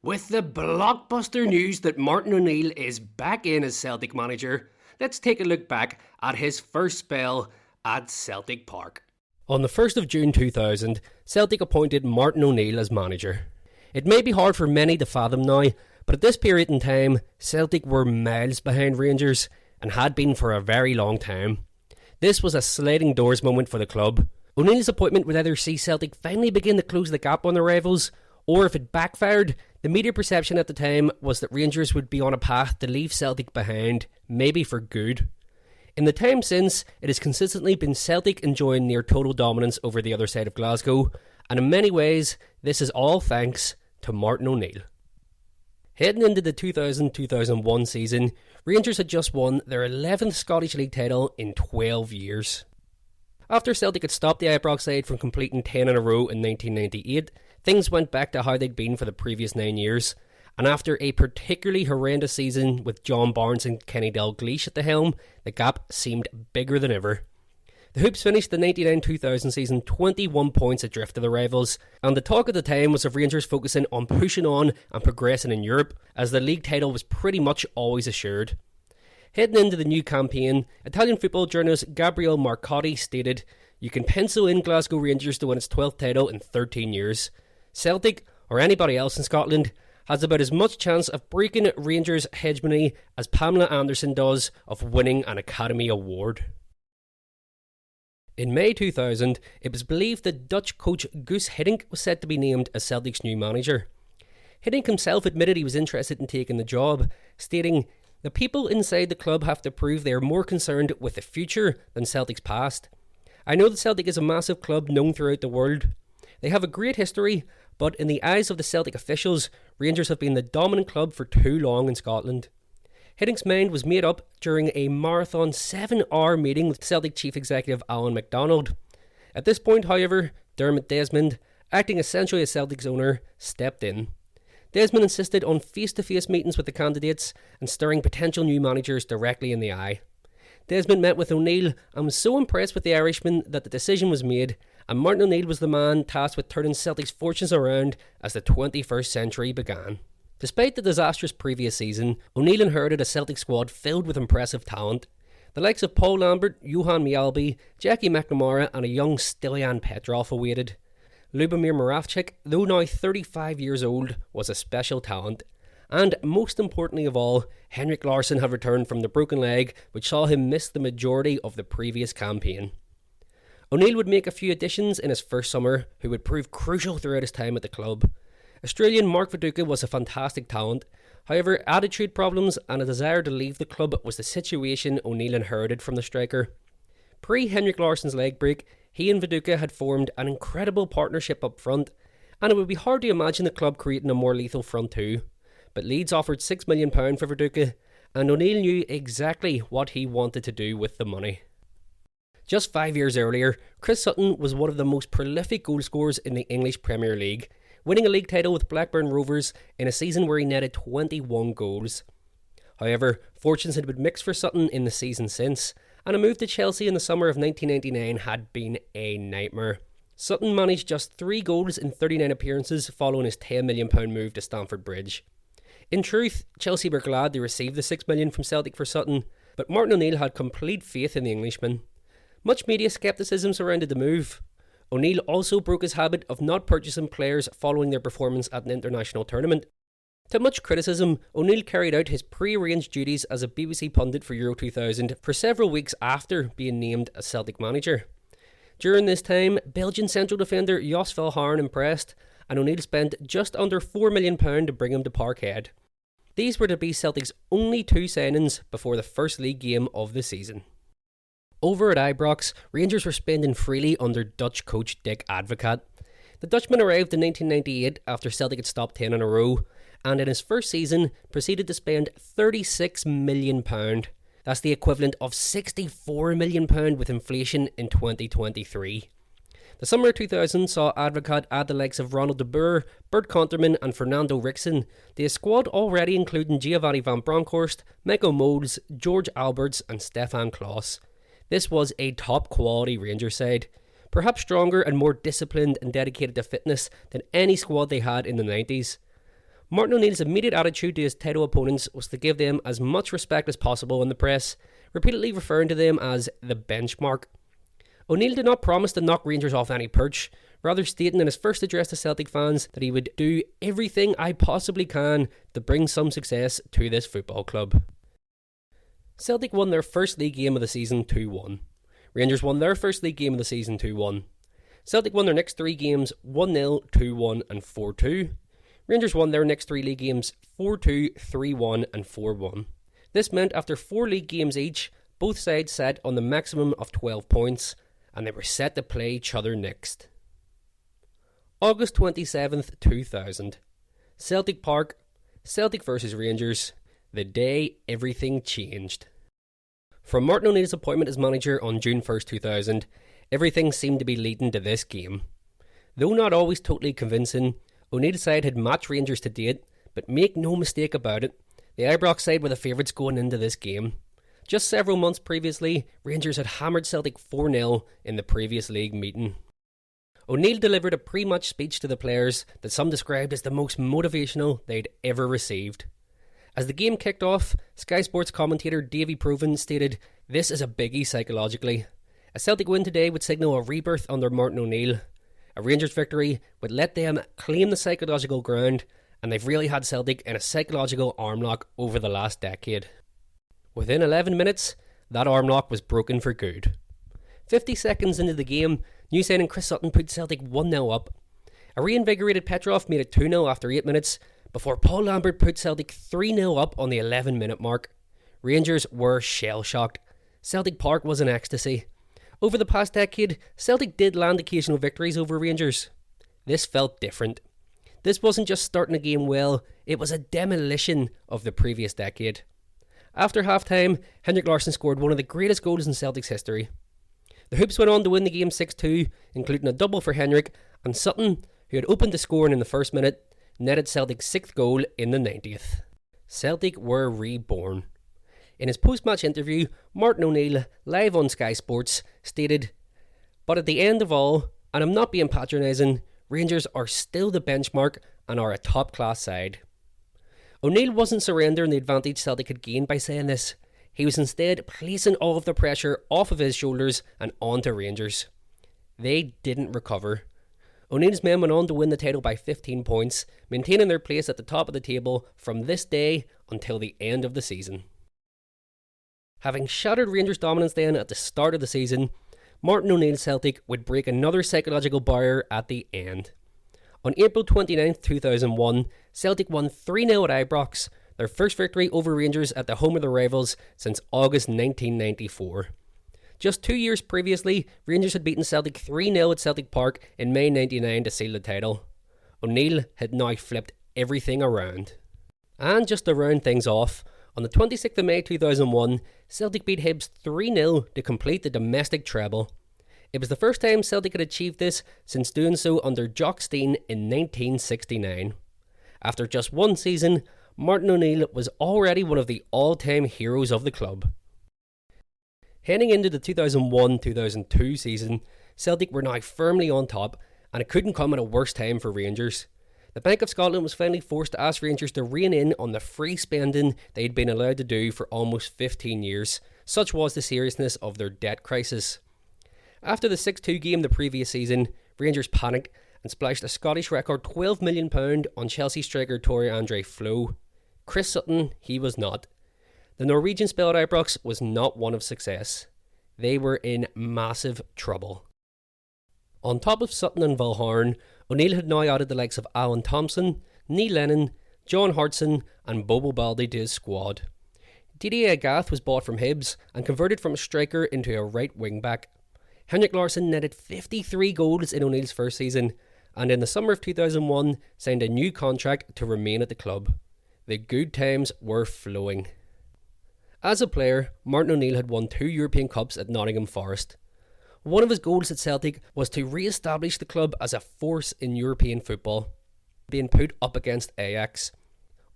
With the blockbuster news that Martin O'Neill is back in as Celtic manager, let's take a look back at his first spell at Celtic Park. On the 1st of June 2000, Celtic appointed Martin O'Neill as manager. It may be hard for many to fathom now, but at this period in time, Celtic were miles behind Rangers and had been for a very long time. This was a sliding doors moment for the club. O'Neill's appointment would either see Celtic finally begin to close the gap on their rivals, or if it backfired, the media perception at the time was that Rangers would be on a path to leave Celtic behind, maybe for good. In the time since, it has consistently been Celtic enjoying near total dominance over the other side of Glasgow, and in many ways, this is all thanks to Martin O'Neill. Heading into the 2000-2001 season, Rangers had just won their 11th Scottish League title in 12 years. After Celtic had stopped the Ibrox side from completing 10 in a row in 1998, things went back to how they'd been for the previous 9 years, and after a particularly horrendous season with John Barnes and Kenny Dalglish at the helm, the gap seemed bigger than ever. The Hoops finished the 99-2000 season 21 points adrift of the rivals, and the talk at the time was of Rangers focusing on pushing on and progressing in Europe, as the league title was pretty much always assured. Heading into the new campaign, Italian football journalist Gabriele Marcotti stated, "You can pencil in Glasgow Rangers to win its 12th title in 13 years. Celtic, or anybody else in Scotland, has about as much chance of breaking Rangers' hegemony as Pamela Anderson does of winning an Academy Award." In May 2000, it was believed that Dutch coach Guus Hiddink was set to be named as Celtic's new manager. Hiddink himself admitted he was interested in taking the job, stating, "The people inside the club have to prove they are more concerned with the future than Celtic's past. I know that Celtic is a massive club known throughout the world. They have a great history, but in the eyes of the Celtic officials, Rangers have been the dominant club for too long in Scotland." Hiddink's mind was made up during a marathon 7-hour meeting with Celtic Chief Executive Alan MacDonald. At this point, however, Dermot Desmond, acting essentially as Celtic's owner, stepped in. Desmond insisted on face-to-face meetings with the candidates and staring potential new managers directly in the eye. Desmond met with O'Neill and was so impressed with the Irishman that the decision was made, and Martin O'Neill was the man tasked with turning Celtic's fortunes around as the 21st century began. Despite the disastrous previous season, O'Neill inherited a Celtic squad filled with impressive talent. The likes of Paul Lambert, Johan Mjällby, Jackie McNamara and a young Stilian Petrov awaited. Lubomir Moravcik, though now 35 years old, was a special talent. And most importantly of all, Henrik Larsson had returned from the broken leg, which saw him miss the majority of the previous campaign. O'Neill would make a few additions in his first summer, who would prove crucial throughout his time at the club. Australian Mark Viduka was a fantastic talent. However, attitude problems and a desire to leave the club was the situation O'Neill inherited from the striker. Pre-Henrik Larsson's leg break, he and Viduka had formed an incredible partnership up front, and it would be hard to imagine the club creating a more lethal front two. But Leeds offered £6 million for Viduka, and O'Neill knew exactly what he wanted to do with the money. Just 5 years earlier, Chris Sutton was one of the most prolific goalscorers in the English Premier League, winning a league title with Blackburn Rovers in a season where he netted 21 goals. However, fortunes had been mixed for Sutton in the season since, and a move to Chelsea in the summer of 1999 had been a nightmare. Sutton managed just 3 goals in 39 appearances following his £10 million move to Stamford Bridge. In truth, Chelsea were glad they received the $6 million from Celtic for Sutton, but Martin O'Neill had complete faith in the Englishman. Much media scepticism surrounded the move. O'Neill also broke his habit of not purchasing players following their performance at an international tournament. To much criticism, O'Neill carried out his pre-arranged duties as a BBC pundit for Euro 2000 for several weeks after being named as Celtic manager. During this time, Belgian central defender Jos Verhaeren impressed, and O'Neill spent just under £4 million to bring him to Parkhead. These were to be Celtic's only 2 signings before the first league game of the season. Over at Ibrox, Rangers were spending freely under Dutch coach Dick Advocaat. The Dutchman arrived in 1998 after Celtic had stopped 10 in a row, and in his first season proceeded to spend £36 million. That's the equivalent of £64 million with inflation in 2023. The summer of 2000 saw Advocaat add the likes of Ronald de Boer, Bert Konterman and Fernando Rickson, the squad already including Giovanni van Bronckhorst, Michael Moles, George Alberts and Stefan Klaus. This was a top-quality Rangers side, perhaps stronger and more disciplined and dedicated to fitness than any squad they had in the 90s. Martin O'Neill's immediate attitude to his title opponents was to give them as much respect as possible in the press, repeatedly referring to them as the benchmark. O'Neill did not promise to knock Rangers off any perch, rather stating in his first address to Celtic fans that he would do everything I possibly can to bring some success to this football club. Celtic won their first league game of the season 2-1. Rangers won their first league game of the season 2-1. Celtic won their next 3 games 1-0, 2-1 and 4-2. Rangers won their next 3 league games 4-2, 3-1 and 4-1. This meant after 4 league games each, both sides sat on the maximum of 12 points, and they were set to play each other next. August 27th, 2000. Celtic Park, Celtic vs Rangers, the day everything changed. From Martin O'Neill's appointment as manager on June 1st, 2000, everything seemed to be leading to this game. Though not always totally convincing, O'Neill's side had matched Rangers to date, but make no mistake about it, the Ibrox side were the favourites going into this game. Just several months previously, Rangers had hammered Celtic 4-0 in the previous league meeting. O'Neill delivered a pre-match speech to the players that some described as the most motivational they'd ever received. As the game kicked off, Sky Sports commentator Davy Proven stated, "This is a biggie psychologically. A Celtic win today would signal a rebirth under Martin O'Neill. A Rangers victory would let them claim the psychological ground, and they've really had Celtic in a psychological armlock over the last decade." Within 11 minutes, that armlock was broken for good. 50 seconds into the game, new signing Chris Sutton put Celtic 1-0 up. A reinvigorated Petrov made it 2-0 after 8 minutes, before Paul Lambert put Celtic 3-0 up on the 11-minute mark. Rangers were shell-shocked. Celtic Park was in ecstasy. Over the past decade, Celtic did land occasional victories over Rangers. This felt different. This wasn't just starting a game well, it was a demolition of the previous decade. After half-time, Henrik Larsson scored one of the greatest goals in Celtic's history. The Hoops went on to win the game 6-2, including a double for Henrik, and Sutton, who had opened the scoring in the first minute, netted Celtic's 6th goal in the 90th. Celtic were reborn. In his post-match interview, Martin O'Neill, live on Sky Sports, stated, "But at the end of all, and I'm not being patronising, Rangers are still the benchmark and are a top-class side." O'Neill wasn't surrendering the advantage Celtic had gained by saying this. He was instead placing all of the pressure off of his shoulders and onto Rangers. They didn't recover. O'Neill's men went on to win the title by 15 points, maintaining their place at the top of the table from this day until the end of the season. Having shattered Rangers' dominance then at the start of the season, Martin O'Neill's Celtic would break another psychological barrier at the end. On April 29th, 2001, Celtic won 3-0 at Ibrox, their first victory over Rangers at the home of their rivals since August 1994. Just 2 years previously, Rangers had beaten Celtic 3-0 at Celtic Park in May 1999 to seal the title. O'Neill had now flipped everything around. And just to round things off, on the 26th of May 2001, Celtic beat Hibs 3-0 to complete the domestic treble. It was the first time Celtic had achieved this since doing so under Jock Stein in 1969. After just one season, Martin O'Neill was already one of the all-time heroes of the club. Heading into the 2001-2002 season, Celtic were now firmly on top, and it couldn't come at a worse time for Rangers. The Bank of Scotland was finally forced to ask Rangers to rein in on the free spending they'd been allowed to do for almost 15 years. Such was the seriousness of their debt crisis. After the 6-2 game the previous season, Rangers panicked and splashed a Scottish record £12 million on Chelsea striker Tore-André Flo. Chris Sutton, he was not. The Norwegian spell at Ibrox was not one of success. They were in massive trouble. On top of Sutton and Valhorn, O'Neill had now added the likes of Alan Thompson, Neil Lennon, John Hartson and Bobo Baldi to his squad. Didier Agath was bought from Hibs and converted from a striker into a right wing-back. Henrik Larsson netted 53 goals in O'Neill's first season, and in the summer of 2001 signed a new contract to remain at the club. The good times were flowing. As a player, Martin O'Neill had won 2 European Cups at Nottingham Forest. One of his goals at Celtic was to re-establish the club as a force in European football, being put up against Ajax.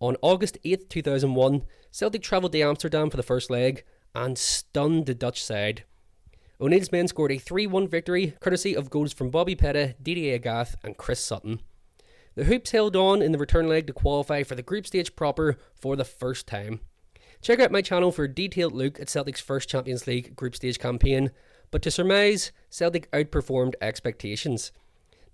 On August 8, 2001, Celtic travelled to Amsterdam for the first leg and stunned the Dutch side. O'Neill's men scored a 3-1 victory, courtesy of goals from Bobby Petta, Didier Agath and Chris Sutton. The Hoops held on in the return leg to qualify for the group stage proper for the first time. Check out my channel for a detailed look at Celtic's first Champions League group stage campaign, but to surmise, Celtic outperformed expectations.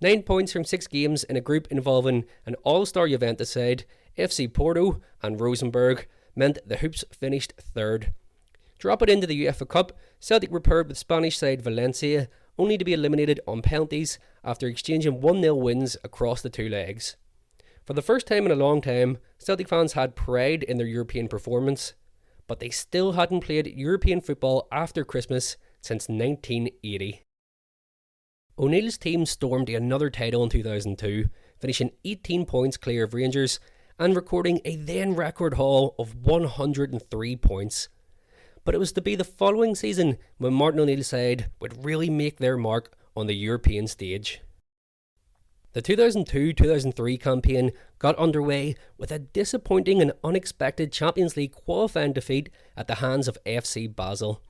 9 points from 6 games in a group involving an all-star Juventus side, FC Porto and Rosenborg meant the Hoops finished third. Dropping into the UEFA Cup, Celtic were paired with Spanish side Valencia, only to be eliminated on penalties after exchanging 1-0 wins across the two legs. For the first time in a long time, Celtic fans had pride in their European performance, but they still hadn't played European football after Christmas since 1980. O'Neill's team stormed to another title in 2002, finishing 18 points clear of Rangers and recording a then record haul of 103 points. But it was to be the following season when Martin O'Neill's side would really make their mark on the European stage. The 2002-2003 campaign got underway with a disappointing and unexpected Champions League qualifying defeat at the hands of FC Basel.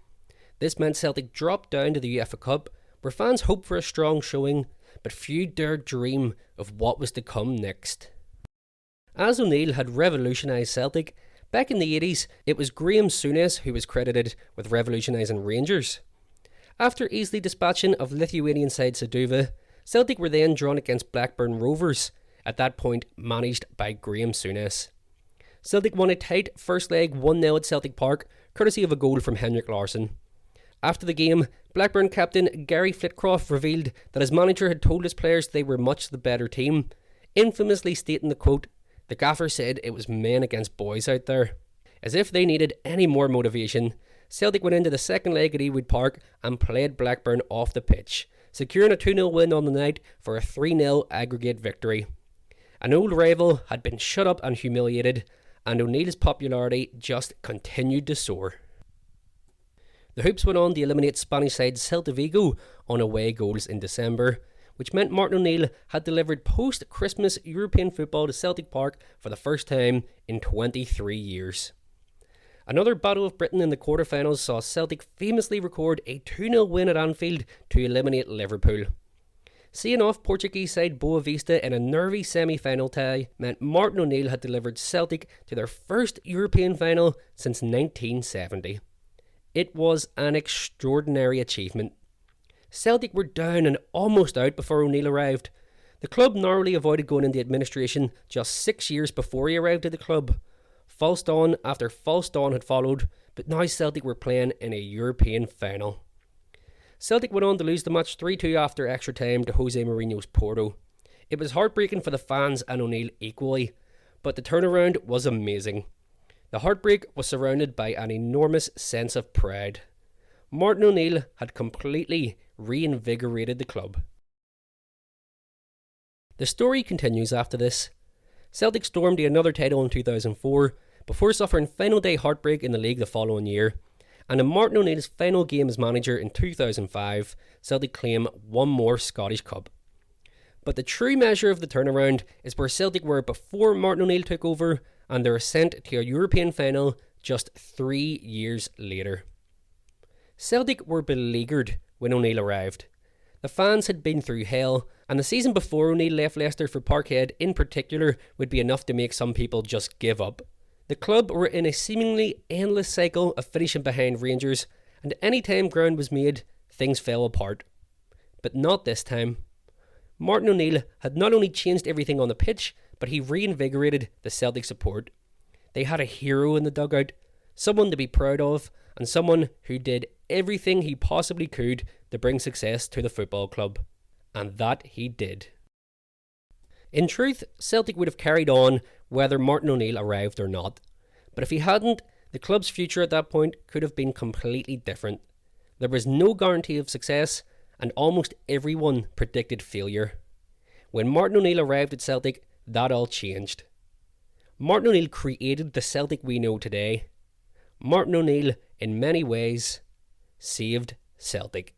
This meant Celtic dropped down to the UEFA Cup, where fans hoped for a strong showing, but few dared dream of what was to come next. As O'Neill had revolutionised Celtic, back in the 80s it was Graham Souness who was credited with revolutionising Rangers. After easily dispatching of Lithuanian side Sūduva, Celtic were then drawn against Blackburn Rovers, at that point managed by Graham Souness. Celtic won a tight first leg 1-0 at Celtic Park, courtesy of a goal from Henrik Larsson. After the game, Blackburn captain Gary Flitcroft revealed that his manager had told his players they were much the better team, infamously stating the quote, "The gaffer said it was men against boys out there." As if they needed any more motivation, Celtic went into the second leg at Ewood Park and played Blackburn off the pitch, securing a 2-0 win on the night for a 3-0 aggregate victory. An old rival had been shut up and humiliated, and O'Neill's popularity just continued to soar. The Hoops went on to eliminate Spanish side Celta Vigo on away goals in December, which meant Martin O'Neill had delivered post-Christmas European football to Celtic Park for the first time in 23 years. Another Battle of Britain in the quarterfinals saw Celtic famously record a 2-0 win at Anfield to eliminate Liverpool. Seeing off Portuguese side Boa Vista in a nervy semi-final tie meant Martin O'Neill had delivered Celtic to their first European final since 1970. It was an extraordinary achievement. Celtic were down and almost out before O'Neill arrived. The club narrowly avoided going into administration just 6 years before he arrived at the club. False dawn after false dawn had followed, but now Celtic were playing in a European final. Celtic went on to lose the match 3-2 after extra time to Jose Mourinho's Porto. It was heartbreaking for the fans and O'Neill equally, but the turnaround was amazing. The heartbreak was surrounded by an enormous sense of pride. Martin O'Neill had completely reinvigorated the club. The story continues after this. Celtic stormed to another title in 2004 before suffering final day heartbreak in the league the following year, and in Martin O'Neill's final game as manager in 2005, Celtic claim one more Scottish Cup. But the true measure of the turnaround is where Celtic were before Martin O'Neill took over and their ascent to a European final just 3 years later. Celtic were beleaguered when O'Neill arrived. The fans had been through hell, and the season before O'Neill left Leicester for Parkhead in particular would be enough to make some people just give up. The club were in a seemingly endless cycle of finishing behind Rangers, and any time ground was made, things fell apart. But not this time. Martin O'Neill had not only changed everything on the pitch, but he reinvigorated the Celtic support. They had a hero in the dugout, someone to be proud of, and someone who did everything he possibly could to bring success to the football club. And that he did. In truth, Celtic would have carried on whether Martin O'Neill arrived or not. But if he hadn't, the club's future at that point could have been completely different. There was no guarantee of success, and almost everyone predicted failure. When Martin O'Neill arrived at Celtic, that all changed. Martin O'Neill created the Celtic we know today. Martin O'Neill, in many ways, saved Celtic.